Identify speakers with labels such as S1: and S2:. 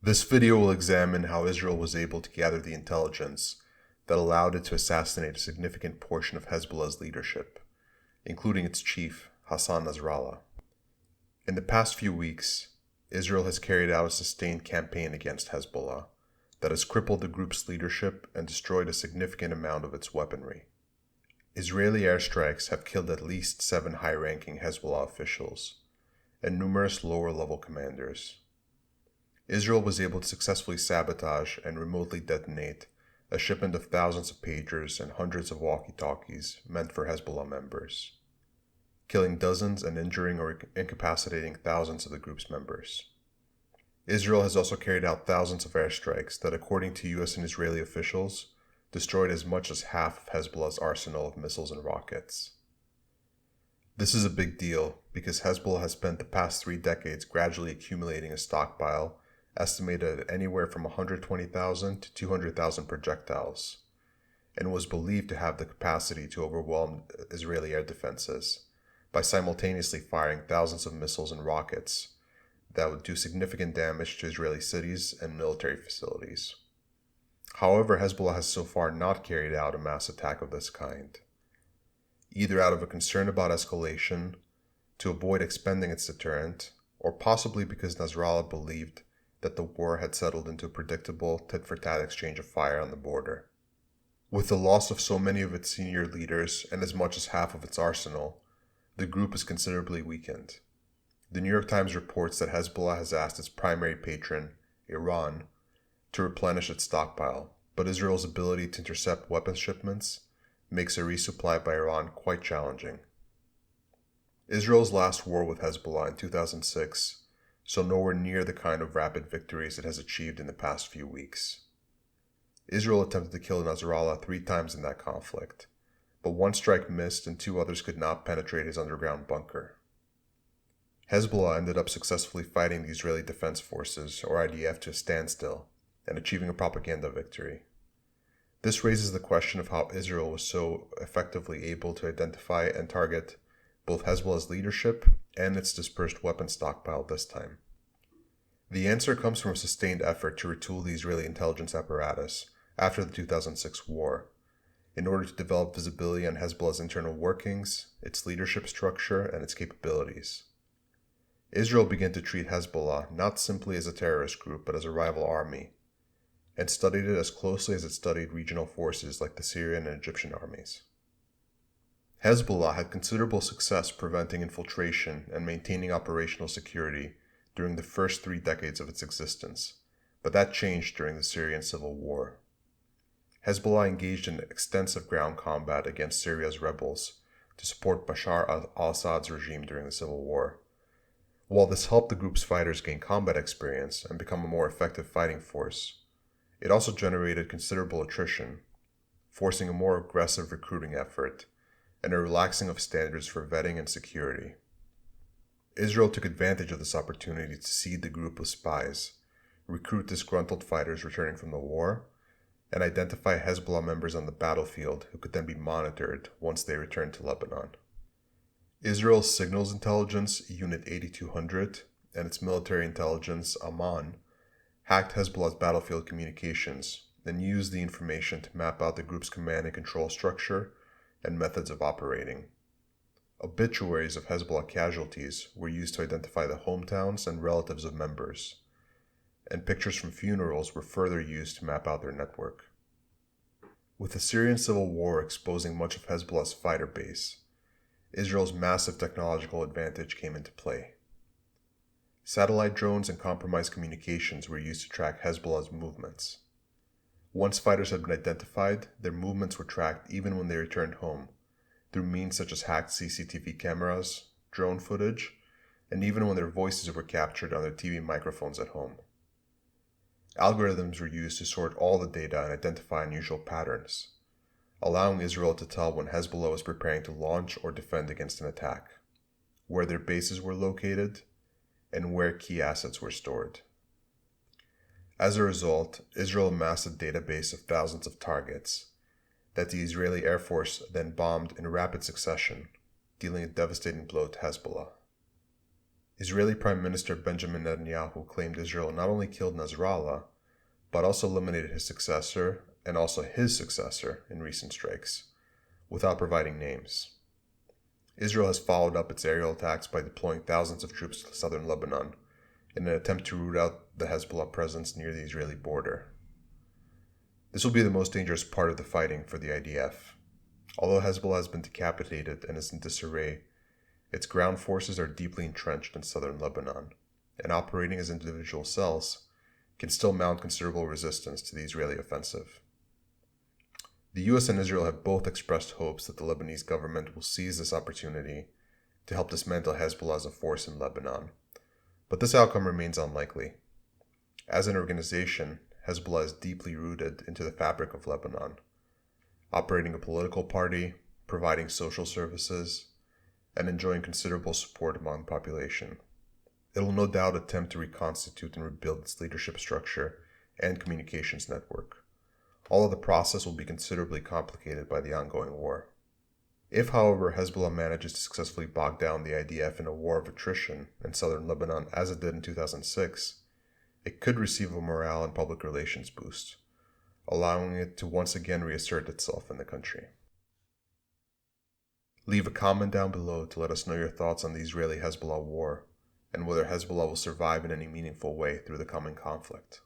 S1: This video will examine how Israel was able to gather the intelligence that allowed it to assassinate a significant portion of Hezbollah's leadership, including its chief, Hassan Nasrallah. In the past few weeks, Israel has carried out a sustained campaign against Hezbollah that has crippled the group's leadership and destroyed a significant amount of its weaponry. Israeli airstrikes have killed at least 7 high-ranking Hezbollah officials and numerous lower-level commanders. Israel was able to successfully sabotage and remotely detonate a shipment of thousands of pagers and hundreds of walkie-talkies meant for Hezbollah members, killing dozens and injuring or incapacitating thousands of the group's members. Israel has also carried out thousands of airstrikes that, according to U.S. and Israeli officials, destroyed as much as half of Hezbollah's arsenal of missiles and rockets. This is a big deal because Hezbollah has spent the past 3 decades gradually accumulating a stockpile estimated at anywhere from 120,000 to 200,000 projectiles, and was believed to have the capacity to overwhelm Israeli air defenses by simultaneously firing thousands of missiles and rockets that would do significant damage to Israeli cities and military facilities. However, Hezbollah has so far not carried out a mass attack of this kind, either out of a concern about escalation, to avoid expending its deterrent, or possibly because Nasrallah believed that the war had settled into a predictable tit-for-tat exchange of fire on the border. With the loss of so many of its senior leaders and as much as half of its arsenal, the group is considerably weakened. The New York Times reports that Hezbollah has asked its primary patron, Iran, to replenish its stockpile, but Israel's ability to intercept weapons shipments makes a resupply by Iran quite challenging. Israel's last war with Hezbollah in 2006 saw nowhere near the kind of rapid victories it has achieved in the past few weeks. Israel attempted to kill Nasrallah 3 times in that conflict, but 1 strike missed and 2 others could not penetrate his underground bunker. Hezbollah ended up successfully fighting the Israeli Defense Forces, or IDF, to a standstill and achieving a propaganda victory. This raises the question of how Israel was so effectively able to identify and target both Hezbollah's leadership and its dispersed weapons stockpile this time. The answer comes from a sustained effort to retool the Israeli intelligence apparatus after the 2006 war, in order to develop visibility on Hezbollah's internal workings, its leadership structure, and its capabilities. Israel began to treat Hezbollah not simply as a terrorist group but as a rival army, and studied it as closely as it studied regional forces like the Syrian and Egyptian armies. Hezbollah had considerable success preventing infiltration and maintaining operational security during the first 3 decades of its existence, but that changed during the Syrian civil war. Hezbollah engaged in extensive ground combat against Syria's rebels to support Bashar al-Assad's regime during the civil war. While this helped the group's fighters gain combat experience and become a more effective fighting force, it also generated considerable attrition, forcing a more aggressive recruiting effort and a relaxing of standards for vetting and security. Israel took advantage of this opportunity to seed the group with spies, recruit disgruntled fighters returning from the war, and identify Hezbollah members on the battlefield who could then be monitored once they returned to Lebanon. Israel's Signals Intelligence Unit 8200 and its military intelligence, Amman, hacked Hezbollah's battlefield communications and used the information to map out the group's command and control structure and methods of operating. Obituaries of Hezbollah casualties were used to identify the hometowns and relatives of members, and pictures from funerals were further used to map out their network. With the Syrian civil war exposing much of Hezbollah's fighter base, Israel's massive technological advantage came into play. Satellite drones and compromised communications were used to track Hezbollah's movements. Once fighters had been identified, their movements were tracked even when they returned home, through means such as hacked CCTV cameras, drone footage, and even when their voices were captured on their TV microphones at home. Algorithms were used to sort all the data and identify unusual patterns, allowing Israel to tell when Hezbollah was preparing to launch or defend against an attack, where their bases were located, and where key assets were stored. As a result, Israel amassed a database of thousands of targets that the Israeli Air Force then bombed in rapid succession, dealing a devastating blow to Hezbollah. Israeli Prime Minister Benjamin Netanyahu claimed Israel not only killed Nasrallah, but also eliminated his successor and also his successor in recent strikes, without providing names. Israel has followed up its aerial attacks by deploying thousands of troops to southern Lebanon in an attempt to root out the Hezbollah presence near the Israeli border. This will be the most dangerous part of the fighting for the IDF. Although Hezbollah has been decapitated and is in disarray, its ground forces are deeply entrenched in southern Lebanon, and operating as individual cells, can still mount considerable resistance to the Israeli offensive. The US and Israel have both expressed hopes that the Lebanese government will seize this opportunity to help dismantle Hezbollah as a force in Lebanon, but this outcome remains unlikely. As an organization, Hezbollah is deeply rooted into the fabric of Lebanon, operating a political party, providing social services, and enjoying considerable support among the population. It will no doubt attempt to reconstitute and rebuild its leadership structure and communications network, although the process will be considerably complicated by the ongoing war. If, however, Hezbollah manages to successfully bog down the IDF in a war of attrition in southern Lebanon as it did in 2006, it could receive a morale and public relations boost, allowing it to once again reassert itself in the country. Leave a comment down below to let us know your thoughts on the Israeli-Hezbollah war and whether Hezbollah will survive in any meaningful way through the coming conflict.